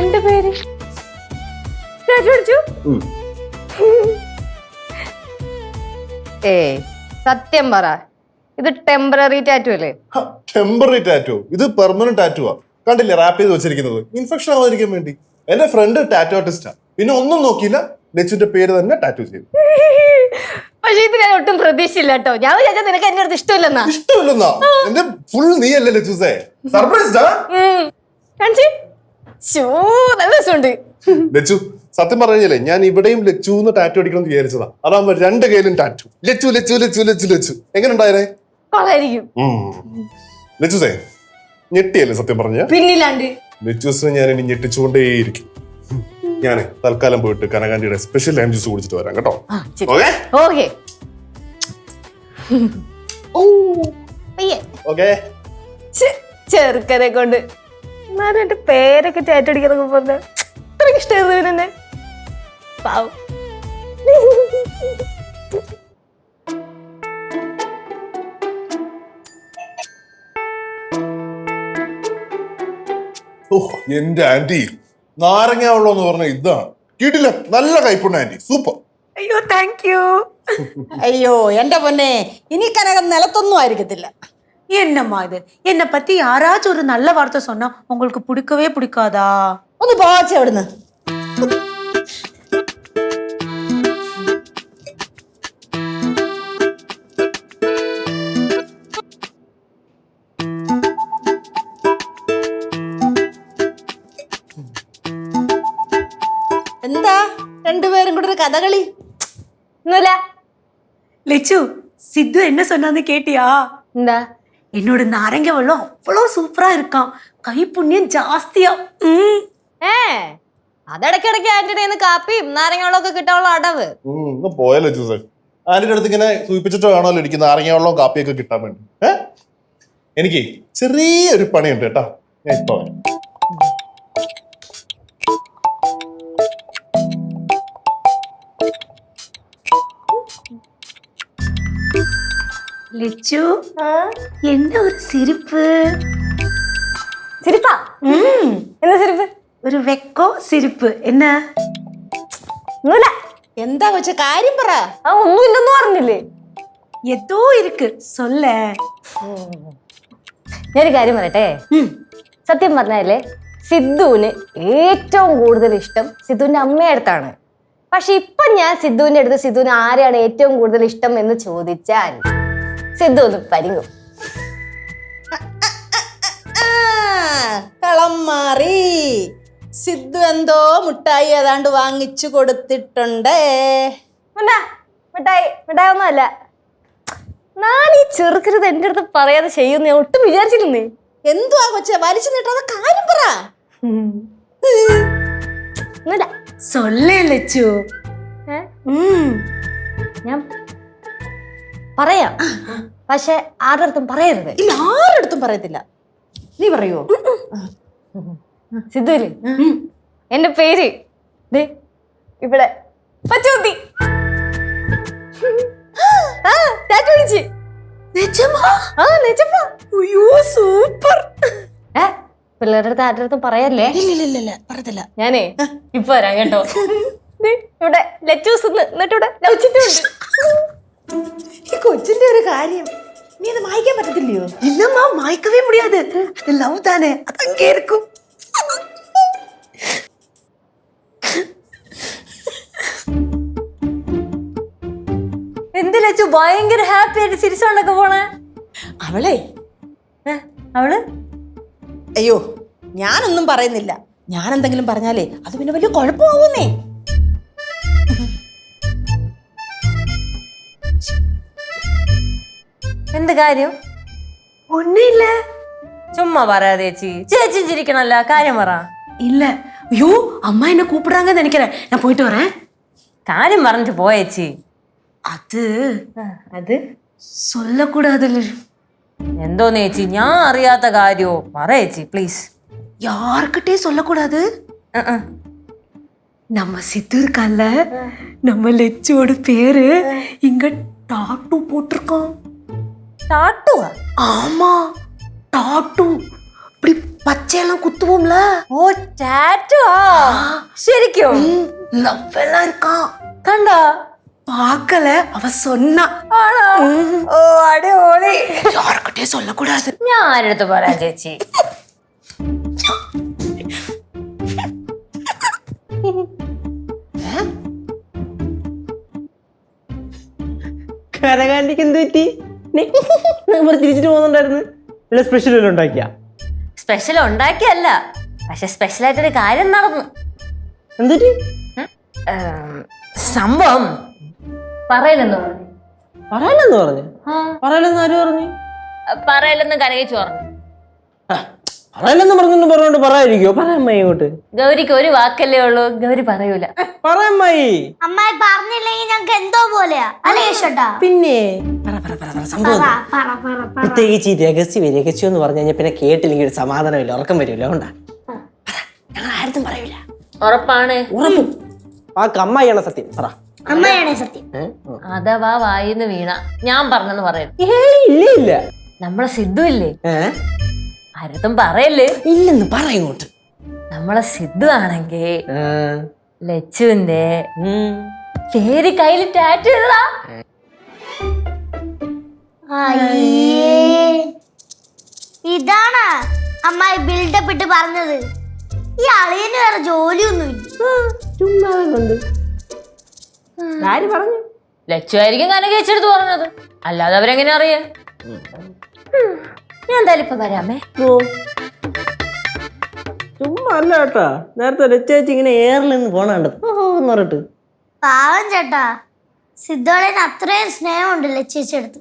2 പേര് ടാറ്റു അടിച്ചു. സത്യം പറ, ഇത് ടെമ്പററി ടാറ്റു അല്ലേ? ടെമ്പററി ടാറ്റു, ഇത് പെർമനന്റ് ടാറ്റുവാ. കണ്ടില്ലേ റാപ്പ് ചെയ്ത് വെച്ചിരിക്കുന്നത്, ഇൻഫെക്ഷൻ ആവാതിരിക്കാൻ വേണ്ടി. എന്റെ ഫ്രണ്ട് ടാറ്റു ആർട്ടിസ്റ്റാ, പിന്നെ ഒന്നും നോക്കിയില്ല, ലച്ചുവിന്റെ പേര് തന്നെ ടാറ്റു ചെയ്തു. പക്ഷെ ഇത് ഞാൻ ഒട്ടും പ്രതീക്ഷയില്ല കേട്ടോ. ഞാൻ വിചാരിച്ചാ നിനക്ക് എന്റെ അടുത്ത് ഇഷ്ടമില്ലെന്നാ. ഇഷ്ടമില്ലെന്നാ? എന്റെ ഫുൾ നീ അല്ലേ ലച്ചൂസേ? സർപ്രൈസ്ഡാ? നല്ല രസമുണ്ട്. ലച്ചു സത്യം പറഞ്ഞല്ലേ, ഞാൻ ഇവിടെയും ലച്ചുന്ന് ടാറ്റു അടിക്കണം എന്ന് വിചാരിച്ചതാ. അതാകുമ്പോ 2 കയ്യിലും ടാറ്റു. ലച്ചു ലച്ചു ലച്ചു ലച്ചു ലച്ചു. എങ്ങനെ ഉണ്ടായേ? കൊള്ളായിരിക്കും. ലച്ചുസേ ഞെട്ടിയല്ലേ സത്യം പറഞ്ഞ? പിന്നില്ലാണ്ട്. ലച്ചൂസിനെ ഞാൻ ഇനി ഞെട്ടിച്ചുകൊണ്ടേയിരിക്കും. ഞാന് തൽക്കാലം പോയിട്ട് കനകാന്റിയുടെ സ്പെഷ്യൽ ലൈം ജ്യൂസ് കുടിച്ചിട്ട് വരാം കേട്ടോ. ചെറുക്കനെ കൊണ്ട് എന്നാലും എന്റെ പേരൊക്കെ ടാറ്റടിക്കാന്നൊക്കെ പറഞ്ഞ അത്രയ്ക്ക് ഇഷ്ടമായിരുന്നു എന്നെ. പാവം. എന്റെ ആന്റി നാരങ്ങ വെള്ളം എന്ന് പറഞ്ഞ ഇതാണ്. കിട്ടില്ല, നല്ല കൈപ്പുണ്ട് ആന്റി, സൂപ്പർ. അയ്യോ താങ്ക് യു. അയ്യോ എന്റെ പൊന്നെ, ഇനി കനകം നിലത്തൊന്നും ആയിരിക്കത്തില്ല. என்னம்மா இது? என்னை பத்தி யாராச்சும் ஒரு நல்ல வார்த்தை சொன்னா உங்களுக்கு பிடிக்கவே பிடிக்காதா? ഒന്ന് പോച്ച അവിടുന്ന്. എന്താ രണ്ടുപേരും കൂടെ ഒരു കഥകളി? ഒന്നുമില്ല. லெச்சு, சித்து என்ன சொன்னான்னு கேட்டியா? എന്താ? என்னோட நாரங்க வெள்ளம் அவ்வளோ சூப்பரா இருக்கான், கைப்புண்ணியம் ஜாஸ்தியா. അതിടയ്ക്കിടയ്ക്ക് ആന്റിയുടെ കാപ്പിയും നാരങ്ങകളൊക്കെ കിട്ടാനുള്ള അടവ്. പോയല്ലോ ലച്ചൂസേ, ആന്റിയുടെ അടുത്ത് ഇങ്ങനെ സൂചിപ്പിച്ചിട്ട് വേണമല്ലോ എനിക്ക് നാരങ്ങ വെള്ളവും കാപ്പിയൊക്കെ കിട്ടാൻ വേണ്ടി. എനിക്ക് ചെറിയൊരു പണിയുണ്ട് കേട്ടാ, ഞാൻ ഇപ്പൊ വരാം. லெச்சு, என்ன ஒரு சிரிப்பு. சிரிப்பா? என்ன சிரிப்பு? ഒരു വെക്കോ സിരിപ്പ്. എന്നാ? ഒന്നുമില്ല. എന്താ വെച്ച കാര്യം പറ. ഒന്നുമില്ലെന്ന് പറഞ്ഞില്ലേ? ഏതോ ഇരിക്ക്, സൊല്ലേ. ഞാനൊരു കാര്യം പറയട്ടെ. സത്യം പറഞ്ഞാലേ സിദ്ധുവിന് ഏറ്റവും കൂടുതൽ ഇഷ്ടം സിദ്ധുവിന്റെ അമ്മയുടെ അടുത്താണ്. പക്ഷെ ഇപ്പൊ ഞാൻ സിദ്ധുവിന്റെ അടുത്ത് സിദ്ധുവിന് ആരെയാണ് ഏറ്റവും കൂടുതൽ ഇഷ്ടം എന്ന് ചോദിച്ചാൽ സിദ്ധു ഒന്ന് പരിങ്ങും. കളം മാറി. സിദ്ധു എന്തോ മുട്ടായി ഏതാണ്ട് വാങ്ങിച്ചു കൊടുത്തിട്ടുണ്ട്. മിഠായി ഒന്നുമല്ല. നാളീ ചെറുക്കരുത് എന്റെ അടുത്ത് പറയാതെ ചെയ്യുന്ന ഞാൻ ഒട്ടും വിചാരിച്ചിരുന്നേ. എന്തുവാ കൊച്ചെ വലിച്ചു നീട്ടാതെ കാര്യം പറ. സൊല്ലേ ലച്ചു. ഞാൻ പറയാം, പക്ഷെ ആരുടെ അടുത്തും പറയരുത്. ഇല്ല, ആരുടെ അടുത്തും പറയത്തില്ല. നീ പറയോ? സിദ്ധുവില് എന്റെ പേര് ഇവിടെ പച്ചൂത്തി. പിള്ളേരുടെ അടുത്ത് ആരുടെ അടുത്തും പറയല്ലേ? ഇല്ല പറയത്തില്ല. ഞാനേ ഇപ്പൊ വരാം കേട്ടോ. ഇവിടെ ലച്ചൂസ് എന്നിട്ട് ഇവിടെ ലൗച്ചിട്ടുണ്ട്. ഈ കൊച്ചിന്റെ ഒരു കാര്യം നീ അത് മായ്ക്കാൻ പറ്റത്തില്ലയോ? ഇല്ലമ്മാ, മായ്ക്കവേ മുടിയാത്. അത് ലവ് താനേ, അത് അങ്ങേ ഇരിക്കും. എന്ത് ലച്ചു ഭയങ്കര ഹാപ്പി ആയിട്ട് ചിരിച്ചോണ്ടൊക്കെ പോണേ? അവള് അയ്യോ ഞാനൊന്നും പറയുന്നില്ല. ഞാൻ എന്തെങ്കിലും പറഞ്ഞാലേ അത് പിന്നെ വലിയ കുഴപ്പമാവുന്നേ. എന്ത് കാര്യം? ഒന്നുമില്ല. ചുമ്മാ പറയാ ചേച്ചി. ചേച്ചി ചിരിക്കണല്ല, കാര്യം പറ. ഇല്ല. അയ്യോ അമ്മ എന്നെ കൂപ്പിടാங்கன்னு நினைக்கிறேன். ഞാൻ പോയിട്ട് വരാം. കാര്യം പറഞ്ഞിട്ട് പോയേച്ചി. അത് சொல்லக்கூடாதுல்ல. എന്തോന്ന് ചേച്ചി, ഞാൻ അറിയാത്ത കാര്യോ? പറയേച്ചി പ്ലീസ്. யார்கிட்டே சொல்லக்கூடாது. நம்ம சித்து இருக்கான்ல, நம்ம லெச்சுவோட பேரு இங்க டாட்டூ போட்டிருக்கோம். ടാട്ടുവാ? ஆமா டாட்டூ. இப்படி பச்சையெல்லாம் குத்துவோம்ல ഓ ടാറ്റോ ശരിക്കും லவ் எல்லாம் இருக்கான் കണ്ടോ பார்க்கல அவ சொன்னா ആണോ ഓ അടിപൊളി யாருக்கிட்டே சொல்லக்கூடாது ഞാൻ ആരെടുത്ത് പറയാൻ ചേച്ചി കരകാലിക്ക് എന്ത് പറ്റി തിരിച്ചിട്ട് പോകുന്നുണ്ടായിരുന്നു വല്ല സ്പെഷ്യൽ വല്ലതും ഉണ്ടാക്കിയ സ്പെഷ്യൽ ഉണ്ടാക്കിയല്ല പക്ഷെ സ്പെഷ്യലായിട്ടൊരു കാര്യം നടന്നു എന്തിട്ട് സംഭവം പറയലെന്ന് പറഞ്ഞു പറയലെന്ന് പറഞ്ഞു പറയലെന്ന് ആര് പറഞ്ഞു പറയലെന്ന് കനകിച്ചു പറഞ്ഞു പറയലെന്ന് പറഞ്ഞോണ്ട് പറയാതിരിക്കോ പറയാമ്മായി ഇങ്ങോട്ട് ഗൗരിക്ക് ഒരു വാക്കല്ലേ ഉള്ളൂ ഗൗരി പറയൂല പറയാമ്മായി അമ്മായി പറഞ്ഞില്ലെങ്കിൽ ഞങ്ങൾക്ക് എന്തോ പോലെയാ അല്ലേ ചേട്ടാ പിന്നെ പറ സംഭവം പ്രത്യേകിച്ച് ഈ രഹസ്യം എന്ന് പറഞ്ഞു കഴിഞ്ഞാൽ പിന്നെ കേട്ടില്ലെങ്കിൽ ഒരു സമാധാനമില്ല ഉറക്കം വരില്ല അതുകൊണ്ടാ ഞങ്ങൾ ആരും പറയൂല ഉറപ്പാണ് ഉറപ്പും ആ അമ്മായിയാണ് സത്യം പറ അമ്മയാണ് സത്യം അഥവാ വായിന്ന് വീണ ഞാൻ പറഞ്ഞെന്ന് പറയും ഇല്ല നമ്മളെ സിദ്ധു ഇല്ലേ ഏഹ് ആരത്തും പറയല്ലേ ഇല്ലെന്ന് പറ ഇങ്ങോട്ട് നമ്മളെ സിദ്ധു ആണെങ്കിൽ ലച്ചുവിന്റെ പേര് കയ്യിൽ ടാറ്റു ചെയ്തടാ ഇതാണ് അമ്മായി ബിൽഡപ്പ് ഇട്ട് പറഞ്ഞത് ഈ അളിയന് വേറെ ജോലിയൊന്നുമില്ല ആര് പറഞ്ഞു ലച്ചു ആയിരിക്കും കനകേച്ചെടുത്ത് പറഞ്ഞത് അല്ലാതെ അവരെങ്ങനെ അറിയാം ഞാൻ എന്തായാലും ഇപ്പൊ വരാമേ ചുമ്മാ അല്ല കേട്ടാ നേരത്തെ ലച്ചേച്ചി ഇങ്ങനെ എയറിൽ നിന്ന് പോണുണ്ട് എന്ന് പറഞ്ഞിട്ട് പാവം ചേട്ടാ സിദ്ധോളിന് അത്രയും സ്നേഹമുണ്ടല്ലേ ചേച്ചിയെടുത്ത്